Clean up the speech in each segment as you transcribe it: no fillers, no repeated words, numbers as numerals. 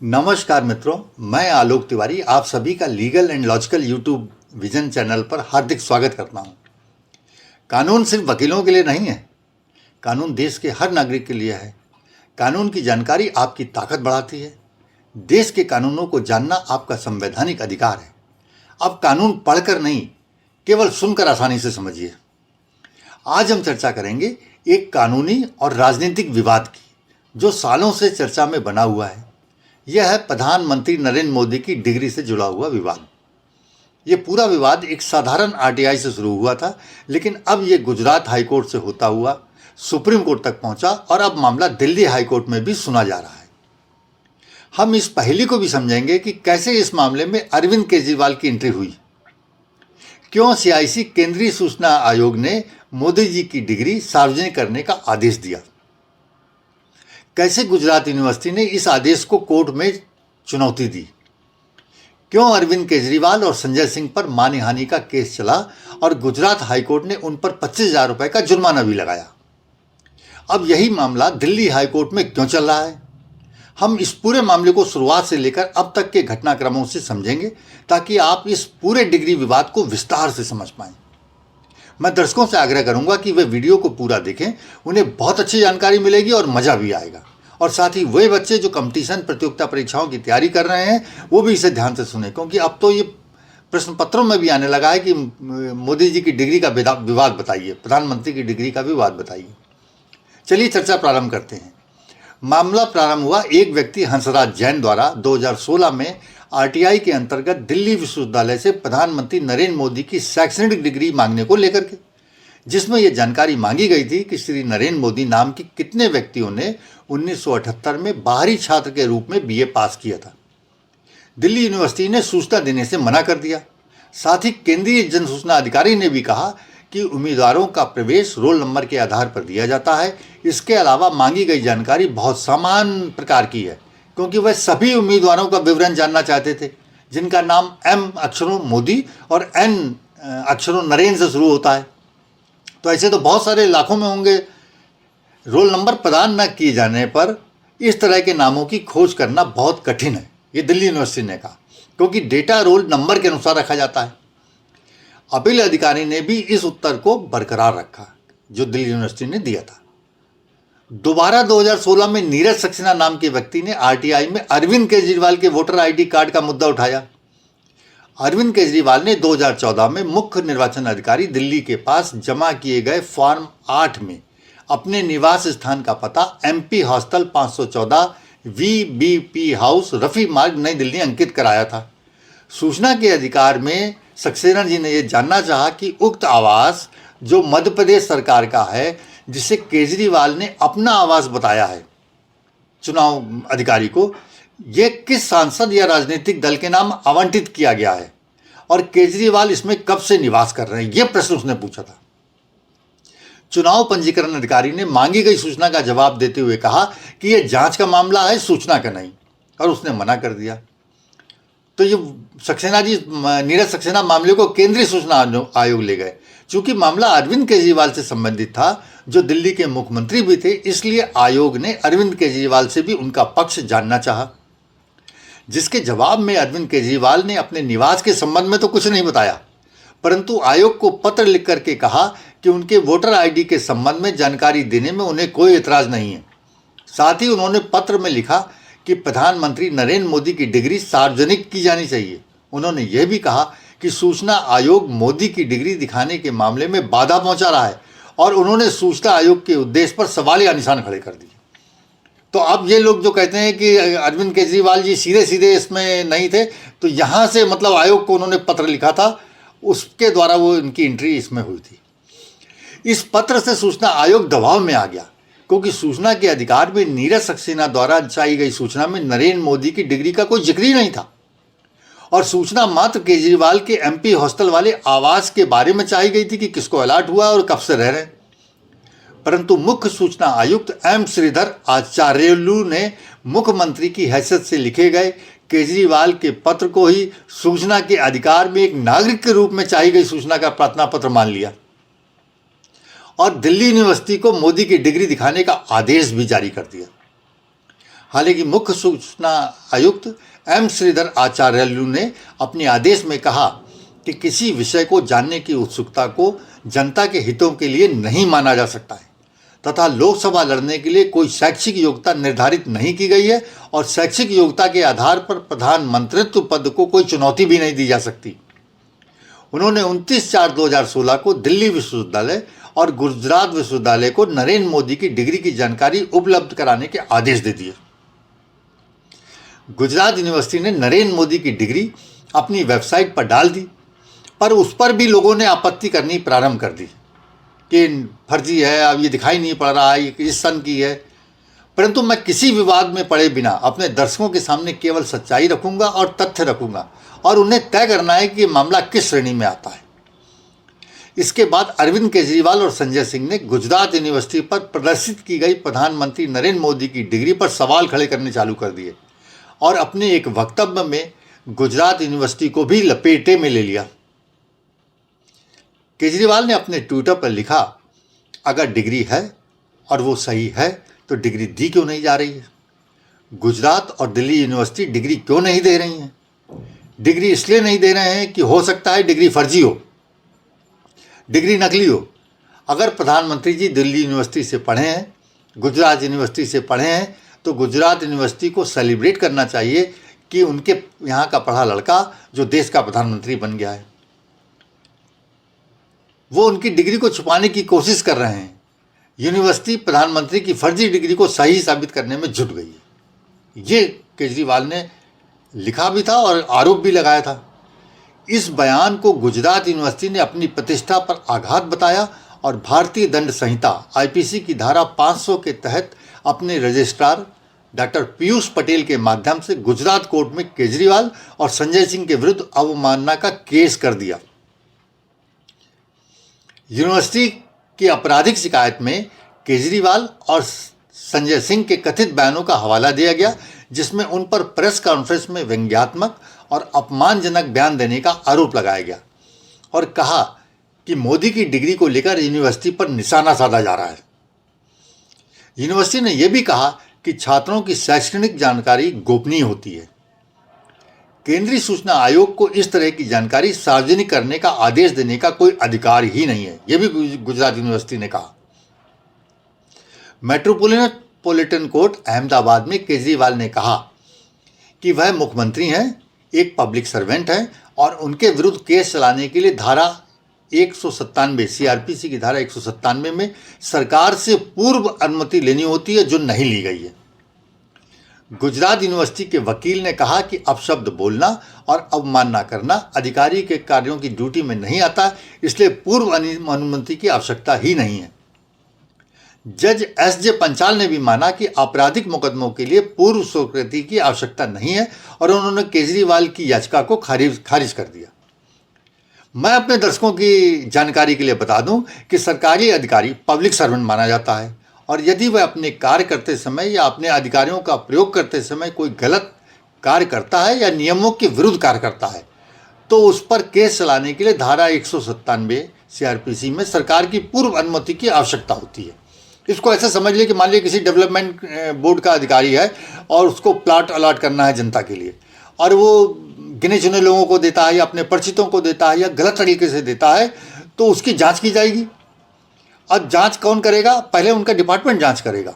नमस्कार मित्रों, मैं आलोक तिवारी आप सभी का legal and logical YouTube vision channel पर हार्दिक स्वागत करता हूं। कानून सिर्फ वकीलों के लिए नहीं है, कानून देश के हर नागरिक के लिए है। कानून की जानकारी आपकी ताकत बढ़ाती है। देश के कानूनों को जानना आपका संवैधानिक अधिकार है। अब कानून पढ़कर नहीं, केवल सुनकर आसानी से समझिए। आज हम चर्चा करेंगे एक कानूनी और राजनीतिक विवाद की, जो सालों से चर्चा में बना हुआ है। यह है प्रधानमंत्री नरेंद्र मोदी की डिग्री से जुड़ा हुआ विवाद। ये पूरा विवाद एक साधारण आरटीआई से शुरू हुआ था, लेकिन अब ये गुजरात हाईकोर्ट से होता हुआ सुप्रीम कोर्ट तक पहुंचा और अब मामला दिल्ली हाईकोर्ट में भी सुना जा रहा है। हम इस पहेली को भी समझेंगे कि कैसे इस मामले में अरविंद केजरीवाल की एंट्री हुई, क्यों सीआईसी केंद्रीय सूचना आयोग ने मोदी जी की डिग्री सार्वजनिक करने का आदेश दिया, कैसे गुजरात यूनिवर्सिटी ने इस आदेश को कोर्ट में चुनौती दी, क्यों अरविंद केजरीवाल और संजय सिंह पर मानहानि का केस चला और गुजरात हाईकोर्ट ने उन पर 25,000 रुपए का जुर्माना भी लगाया। अब यही मामला दिल्ली हाईकोर्ट में क्यों चल रहा है, हम इस पूरे मामले को शुरुआत से लेकर अब तक के घटनाक्रमों से समझेंगे, ताकि आप इस पूरे डिग्री विवाद को विस्तार से समझ पाएं। मैं दर्शकों से आग्रह करूंगा कि वे वीडियो को पूरा देखें, उन्हें बहुत अच्छी जानकारी मिलेगी और मज़ा भी आएगा। और साथ ही वे बच्चे जो कंपटीशन प्रतियोगिता परीक्षाओं की तैयारी कर रहे हैं वो भी इसे ध्यान से सुने, क्योंकि अब तो ये प्रश्न पत्रों में भी आने लगा है कि मोदी जी की डिग्री का विवाद बताइए, प्रधानमंत्री की डिग्री का विवाद बताइए। चलिए चर्चा प्रारंभ करते हैं। मामला प्रारंभ हुआ एक व्यक्ति हंसराज जैन द्वारा 2016 में आरटीआई के अंतर्गत दिल्ली विश्वविद्यालय से प्रधानमंत्री नरेंद्र मोदी की शैक्षणिक डिग्री मांगने को लेकर के, जिसमें यह जानकारी मांगी गई थी कि श्री नरेंद्र मोदी नाम के कितने व्यक्तियों ने 1978 में बाहरी छात्र के रूप में बीए पास किया था। दिल्ली यूनिवर्सिटी ने सूचना देने से मना कर दिया। साथ ही केंद्रीय जन सूचना अधिकारी ने भी कहा कि उम्मीदवारों का प्रवेश रोल नंबर के आधार पर दिया जाता है। इसके अलावा मांगी गई जानकारी बहुत सामान्य प्रकार की है, क्योंकि वह सभी उम्मीदवारों का विवरण जानना चाहते थे जिनका नाम एम अक्षरों मोदी और एन अक्षरों नरेंद्र से शुरू होता है। तो ऐसे तो बहुत सारे लाखों में होंगे। रोल नंबर प्रदान न किए जाने पर इस तरह के नामों की खोज करना बहुत कठिन है, ये दिल्ली यूनिवर्सिटी ने कहा, क्योंकि डेटा रोल नंबर के अनुसार रखा जाता है। अपील अधिकारी ने भी इस उत्तर को बरकरार रखा जो दिल्ली यूनिवर्सिटी ने दिया था। दोबारा 2016 में नीरज सक्सेना नाम के व्यक्ति ने आरटीआई में अरविंद केजरीवाल के वोटर आईडी कार्ड का मुद्दा उठाया। अरविंद केजरीवाल ने 2014 में मुख्य निर्वाचन अधिकारी दिल्ली के पास जमा किए गए फॉर्म 8 में अपने निवास स्थान का पता एमपी हॉस्टल 514 वीबीपी हाउस रफी मार्ग नई दिल्ली अंकित कराया था। सूचना के अधिकार में सक्सेना जी ने यह जानना चाहा कि उक्त आवास जो मध्य प्रदेश सरकार का है, जिसे केजरीवाल ने अपना आवास बताया है चुनाव अधिकारी को, यह किस सांसद या राजनीतिक दल के नाम आवंटित किया गया है और केजरीवाल इसमें कब से निवास कर रहे हैं, यह प्रश्न उसने पूछा था। चुनाव पंजीकरण अधिकारी ने मांगी गई सूचना का जवाब देते हुए कहा कि यह जांच का मामला है, सूचना का नहीं, और उसने मना कर दिया। तो ये सक्सेना जी, नीरज सक्सेना मामले को केंद्रीय सूचना आयोग ले गए। चूंकि मामला अरविंद केजरीवाल से संबंधित था, जो दिल्ली के मुख्यमंत्री भी थे, इसलिए आयोग ने अरविंद केजरीवाल से भी उनका पक्ष जानना चाहा, जिसके जवाब में अरविंद केजरीवाल ने अपने निवास के संबंध में तो कुछ नहीं बताया, परंतु आयोग को पत्र लिख करके कहा कि उनके वोटर आईडी के संबंध में जानकारी देने में उन्हें कोई एतराज नहीं है। साथ ही उन्होंने पत्र में लिखा कि प्रधानमंत्री नरेंद्र मोदी की डिग्री सार्वजनिक की जानी चाहिए। उन्होंने यह भी कहा कि सूचना आयोग मोदी की डिग्री दिखाने के मामले में बाधा पहुंचा रहा है, और उन्होंने सूचना आयोग के उद्देश्य पर सवालिया निशान खड़े कर दिए। तो अब ये लोग जो कहते हैं कि अरविंद केजरीवाल जी सीधे सीधे इसमें नहीं थे, तो यहाँ से मतलब आयोग को उन्होंने पत्र लिखा था, उसके द्वारा वो इनकी एंट्री इसमें हुई थी। इस पत्र से सूचना आयोग दबाव में आ गया, क्योंकि सूचना के अधिकार में नीरज सक्सेना द्वारा चाहिए गई सूचना में नरेंद्र मोदी की डिग्री का कोई जिक्र ही नहीं था, और सूचना मात्र केजरीवाल के एमपी हॉस्टल वाले आवास के बारे में चाहिए गई थी कि किसको अलर्ट हुआ और कब से रह रहे हैं। परंतु मुख्य सूचना आयुक्त एम श्रीधर आचार्यलू ने मुख्यमंत्री की हैसियत से लिखे गए केजरीवाल के पत्र को ही सूचना के अधिकार में एक नागरिक के रूप में चाहिए गई सूचना का प्रार्थना पत्र मान लिया और दिल्ली यूनिवर्सिटी को मोदी की डिग्री दिखाने का आदेश भी जारी कर दिया। हालांकि मुख्य सूचना आयुक्त एम श्रीधर आचार्यलू ने अपने आदेश में कहा कि किसी विषय को जानने की उत्सुकता को जनता के हितों के लिए नहीं माना जा सकता है तथा लोकसभा लड़ने के लिए कोई शैक्षिक योग्यता निर्धारित नहीं की गई है और शैक्षिक योग्यता के आधार पर प्रधानमंत्रित्व पद को कोई चुनौती भी नहीं दी जा सकती। उन्होंने 29/4/2016 को दिल्ली विश्वविद्यालय और गुजरात विश्वविद्यालय को नरेंद्र मोदी की डिग्री की जानकारी उपलब्ध कराने के आदेश दे दिए। गुजरात यूनिवर्सिटी ने नरेंद्र मोदी की डिग्री अपनी वेबसाइट पर डाल दी, पर उस पर भी लोगों ने आपत्ति करनी प्रारंभ कर दी कि फर्जी है, अब ये दिखाई नहीं पड़ रहा है, ये इस सन की है। परंतु मैं किसी विवाद में पड़े बिना अपने दर्शकों के सामने केवल सच्चाई रखूंगा और तथ्य रखूंगा और उन्हें तय करना है कि ये मामला किस श्रेणी में आता है। इसके बाद अरविंद केजरीवाल और संजय सिंह ने गुजरात यूनिवर्सिटी पर प्रदर्शित की गई प्रधानमंत्री नरेंद्र मोदी की डिग्री पर सवाल खड़े करने चालू कर दिए और अपने एक वक्तव्य में गुजरात यूनिवर्सिटी को भी लपेटे में ले लिया। केजरीवाल ने अपने ट्विटर पर लिखा, अगर डिग्री है और वो सही है तो डिग्री दी क्यों नहीं जा रही है? गुजरात और दिल्ली यूनिवर्सिटी डिग्री क्यों नहीं दे रही हैं? डिग्री इसलिए नहीं दे रहे हैं कि हो सकता है डिग्री फर्जी हो, डिग्री नकली हो। अगर प्रधानमंत्री जी दिल्ली यूनिवर्सिटी से पढ़े हैं, गुजरात यूनिवर्सिटी से पढ़े हैं, तो गुजरात यूनिवर्सिटी को सेलिब्रेट करना चाहिए कि उनके यहाँ का पढ़ा लड़का जो देश का प्रधानमंत्री बन गया है। वो उनकी डिग्री को छुपाने की कोशिश कर रहे हैं। यूनिवर्सिटी प्रधानमंत्री की फर्जी डिग्री को सही साबित करने में जुट गई है। ये केजरीवाल ने लिखा भी था और आरोप भी लगाया था। इस बयान को गुजरात यूनिवर्सिटी ने अपनी प्रतिष्ठा पर आघात बताया और भारतीय दंड संहिता आईपीसी की धारा 500 के तहत अपने रजिस्ट्रार डॉक्टर पीयूष पटेल के माध्यम से गुजरात कोर्ट में केजरीवाल और संजय सिंह के विरुद्ध अवमानना का केस कर दिया। यूनिवर्सिटी की आपराधिक शिकायत में केजरीवाल और संजय सिंह के कथित बयानों का हवाला दिया गया, जिसमें उन पर प्रेस कॉन्फ्रेंस में व्यंग्यात्मक और अपमानजनक बयान देने का आरोप लगाया गया और कहा कि मोदी की डिग्री को लेकर यूनिवर्सिटी पर निशाना साधा जा रहा है। यूनिवर्सिटी ने यह भी कहा कि छात्रों की शैक्षणिक जानकारी गोपनीय होती है। केंद्रीय सूचना आयोग को इस तरह की जानकारी सार्वजनिक करने का आदेश देने का कोई अधिकार ही नहीं है, यह भी गुजरात यूनिवर्सिटी ने कहा। मेट्रोपॉलिटन कोर्ट अहमदाबाद में केजरीवाल ने कहा कि वह मुख्यमंत्री हैं, एक पब्लिक सर्वेंट हैं और उनके विरुद्ध केस चलाने के लिए धारा 197 सीआरपीसी की धारा 197 में सरकार से पूर्व अनुमति लेनी होती है, जो नहीं ली गई है। गुजरात यूनिवर्सिटी के वकील ने कहा कि अपशब्द बोलना और अवमानना करना अधिकारी के कार्यों की ड्यूटी में नहीं आता, इसलिए पूर्व अनुमति की आवश्यकता ही नहीं है। जज एस.जे. पंचाल ने भी माना कि आपराधिक मुकदमों के लिए पूर्व स्वीकृति की आवश्यकता नहीं है और उन्होंने केजरीवाल की याचिका को खारिज कर दिया। मैं अपने दर्शकों की जानकारी के लिए बता दूं कि सरकारी अधिकारी पब्लिक सर्वेंट माना जाता है और यदि वह अपने कार्य करते समय या अपने अधिकारियों का प्रयोग करते समय कोई गलत कार्य करता है या नियमों के विरुद्ध कार्य करता है तो उस पर केस चलाने के लिए धारा 197 सीआरपीसी में सरकार की पूर्व अनुमति की आवश्यकता होती है। इसको ऐसे समझ लिए कि मान लीजिए किसी डेवलपमेंट बोर्ड का अधिकारी है और उसको प्लाट अलॉट करना है जनता के लिए और वो गिने चुने लोगों को देता है या अपने परिचितों को देता है या गलत तरीके से देता है, तो उसकी जांच की जाएगी। अब जांच कौन करेगा? पहले उनका डिपार्टमेंट जांच करेगा।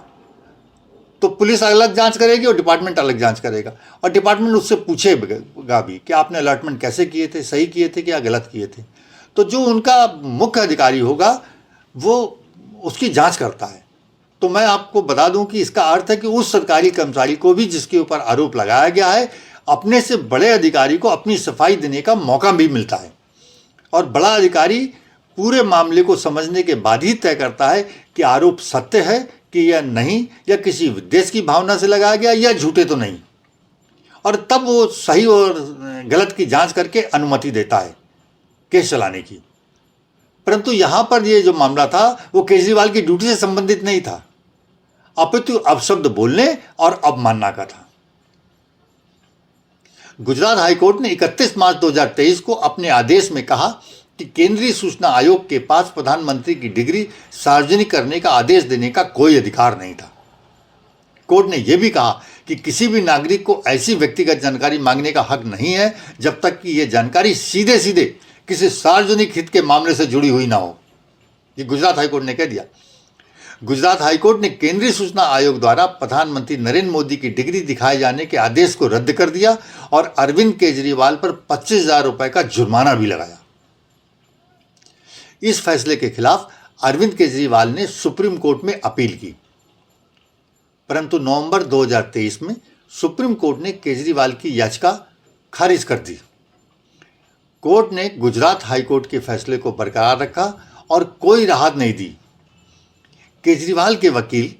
तो पुलिस अलग जांच करेगी और डिपार्टमेंट अलग जांच करेगा और डिपार्टमेंट उससे पूछेगा भी कि आपने अलॉटमेंट कैसे किए थे, सही किए थे कि या गलत किए थे। तो जो उनका मुख्य अधिकारी होगा वो उसकी जांच करता है। तो मैं आपको बता दूं कि इसका अर्थ है कि उस सरकारी कर्मचारी को भी जिसके ऊपर आरोप लगाया गया है, अपने से बड़े अधिकारी को अपनी सफाई देने का मौका भी मिलता है और बड़ा अधिकारी पूरे मामले को समझने के बाद ही तय करता है कि आरोप सत्य है कि या नहीं, या किसी विद्वेष की भावना से लगाया गया या झूठे तो नहीं, और तब वो सही और गलत की जांच करके अनुमति देता है केस चलाने की। परंतु यहाँ पर ये जो मामला था वो केजरीवाल की ड्यूटी से संबंधित नहीं था, अपितु अपशब्द बोलने और अवमानना का था। गुजरात हाईकोर्ट ने 31 मार्च 2023 को अपने आदेश में कहा कि केंद्रीय सूचना आयोग के पास प्रधानमंत्री की डिग्री सार्वजनिक करने का आदेश देने का कोई अधिकार नहीं था। कोर्ट ने यह भी कहा कि किसी भी नागरिक को ऐसी व्यक्तिगत जानकारी मांगने का हक नहीं है जब तक कि यह जानकारी सीधे सीधे किसी सार्वजनिक हित के मामले से जुड़ी हुई ना हो। ये गुजरात हाईकोर्ट ने कह दिया। गुजरात हाईकोर्ट ने केंद्रीय सूचना आयोग द्वारा प्रधानमंत्री नरेंद्र मोदी की डिग्री दिखाए जाने के आदेश को रद्द कर दिया और अरविंद केजरीवाल पर 25,000 रुपए का जुर्माना भी लगाया। इस फैसले के खिलाफ अरविंद केजरीवाल ने सुप्रीम कोर्ट में अपील की, परंतु नवंबर 2023 में सुप्रीम कोर्ट ने केजरीवाल की याचिका खारिज कर दी। कोर्ट ने गुजरात हाईकोर्ट के फैसले को बरकरार रखा और कोई राहत नहीं दी। केजरीवाल के वकील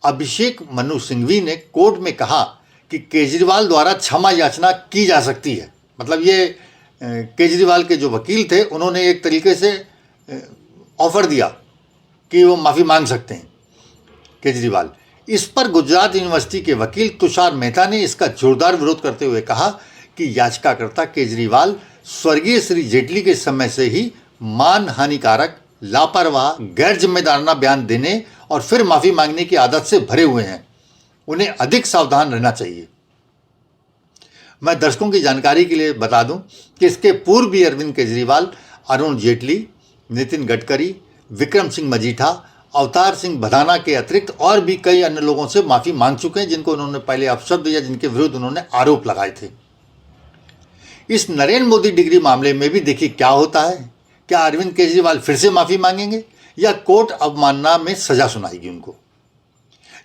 अभिषेक मनु सिंघवी ने कोर्ट में कहा कि केजरीवाल द्वारा क्षमा याचना की जा सकती है। मतलब ये केजरीवाल के जो वकील थे उन्होंने एक तरीके से ऑफर दिया कि वो माफ़ी मांग सकते हैं केजरीवाल। इस पर गुजरात यूनिवर्सिटी के वकील तुषार मेहता ने इसका जोरदार विरोध करते हुए कहा कि याचिकाकर्ता केजरीवाल स्वर्गीय श्री जेटली के समय से ही मान हानिकारक, लापरवाह, गैर जिम्मेदाराना बयान देने और फिर माफ़ी मांगने की आदत से भरे हुए हैं। उन्हें अधिक सावधान रहना चाहिए। मैं दर्शकों की जानकारी के लिए बता दूं कि इसके पूर्व भी अरविंद केजरीवाल अरुण जेटली, नितिन गडकरी, विक्रम सिंह मजीठा, अवतार सिंह भदाना के अतिरिक्त और भी कई अन्य लोगों से माफ़ी मांग चुके हैं जिनको उन्होंने पहले अपशब्द या जिनके विरुद्ध उन्होंने आरोप लगाए थे। इस नरेंद्र मोदी डिग्री मामले में भी देखिए क्या होता है। क्या अरविंद केजरीवाल फिर से माफ़ी मांगेंगे या कोर्ट अवमानना में सजा सुनाएगी उनको?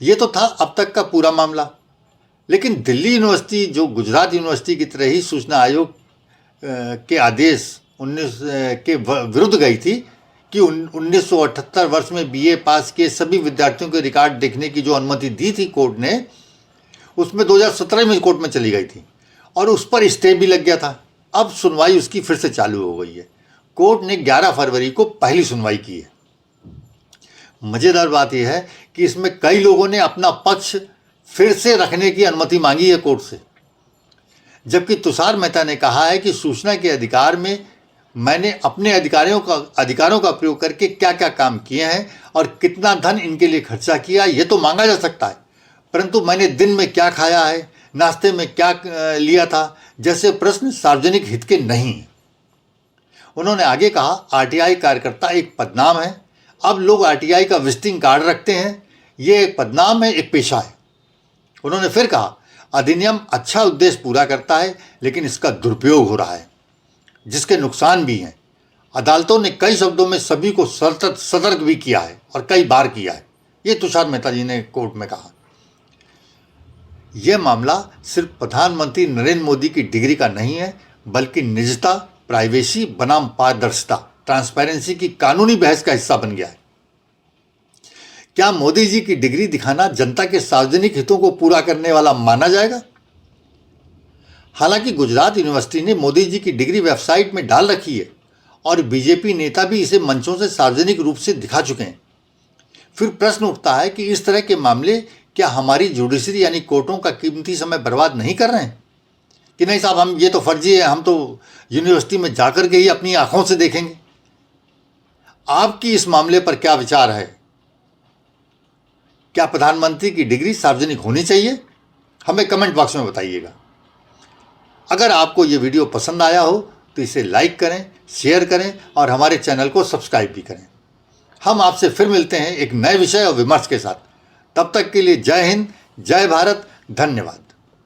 ये तो था अब तक का पूरा मामला। लेकिन दिल्ली यूनिवर्सिटी जो गुजरात यूनिवर्सिटी की तरह ही सूचना आयोग के आदेश 19 के विरुद्ध गई थी कि 1978 वर्ष में बीए पास किए सभी विद्यार्थियों के रिकॉर्ड देखने की जो अनुमति दी थी कोर्ट ने, उसमें 2017 में कोर्ट में चली गई थी और उस पर स्टे भी लग गया था। अब सुनवाई उसकी फिर से चालू हो गई है। कोर्ट ने 11 फरवरी को पहली सुनवाई की है। मज़ेदार बात यह है कि इसमें कई लोगों ने अपना पक्ष फिर से रखने की अनुमति मांगी है कोर्ट से, जबकि तुषार मेहता ने कहा है कि सूचना के अधिकार में मैंने अपने अधिकारों का प्रयोग करके क्या क्या काम किए हैं और कितना धन इनके लिए खर्चा किया, ये तो मांगा जा सकता है, परंतु मैंने दिन में क्या खाया है, नाश्ते में क्या लिया था, जैसे प्रश्न सार्वजनिक हित के नहीं हैं। उन्होंने आगे कहा, आरटीआई कार्यकर्ता एक पदनाम है। अब लोग आरटीआई का विजिटिंग कार्ड रखते हैं। ये एक पदनाम है, एक पेशा है। उन्होंने फिर कहा, अधिनियम अच्छा उद्देश्य पूरा करता है लेकिन इसका दुरुपयोग हो रहा है जिसके नुकसान भी हैं। अदालतों ने कई शब्दों में सभी को सतर्क भी किया है और कई बार किया है। ये तुषार मेहता जी ने कोर्ट में कहा। यह मामला सिर्फ प्रधानमंत्री नरेंद्र मोदी की डिग्री का नहीं है, बल्कि निजता, प्राइवेसी बनाम पारदर्शिता, ट्रांसपेरेंसी की कानूनी बहस का हिस्सा बन गया है। क्या मोदी जी की डिग्री दिखाना जनता के सार्वजनिक हितों को पूरा करने वाला माना जाएगा? हालांकि गुजरात यूनिवर्सिटी ने मोदी जी की डिग्री वेबसाइट में डाल रखी है और बीजेपी नेता भी इसे मंचों से सार्वजनिक रूप से दिखा चुके हैं। फिर प्रश्न उठता है कि इस तरह के मामले क्या हमारी जुडिशरी यानी कोर्टों का कीमती समय बर्बाद नहीं कर रहे हैं कि नहीं साहब, हम ये तो फर्जी है, हम तो यूनिवर्सिटी में जाकर के ही अपनी आंखों से देखेंगे। आपकी इस मामले पर क्या विचार है? क्या प्रधानमंत्री की डिग्री सार्वजनिक होनी चाहिए? हमें कमेंट बॉक्स में बताइएगा। अगर आपको ये वीडियो पसंद आया हो तो इसे लाइक करें, शेयर करें और हमारे चैनल को सब्सक्राइब भी करें। हम आपसे फिर मिलते हैं एक नए विषय और विमर्श के साथ। तब तक के लिए जय हिंद, जय भारत, धन्यवाद।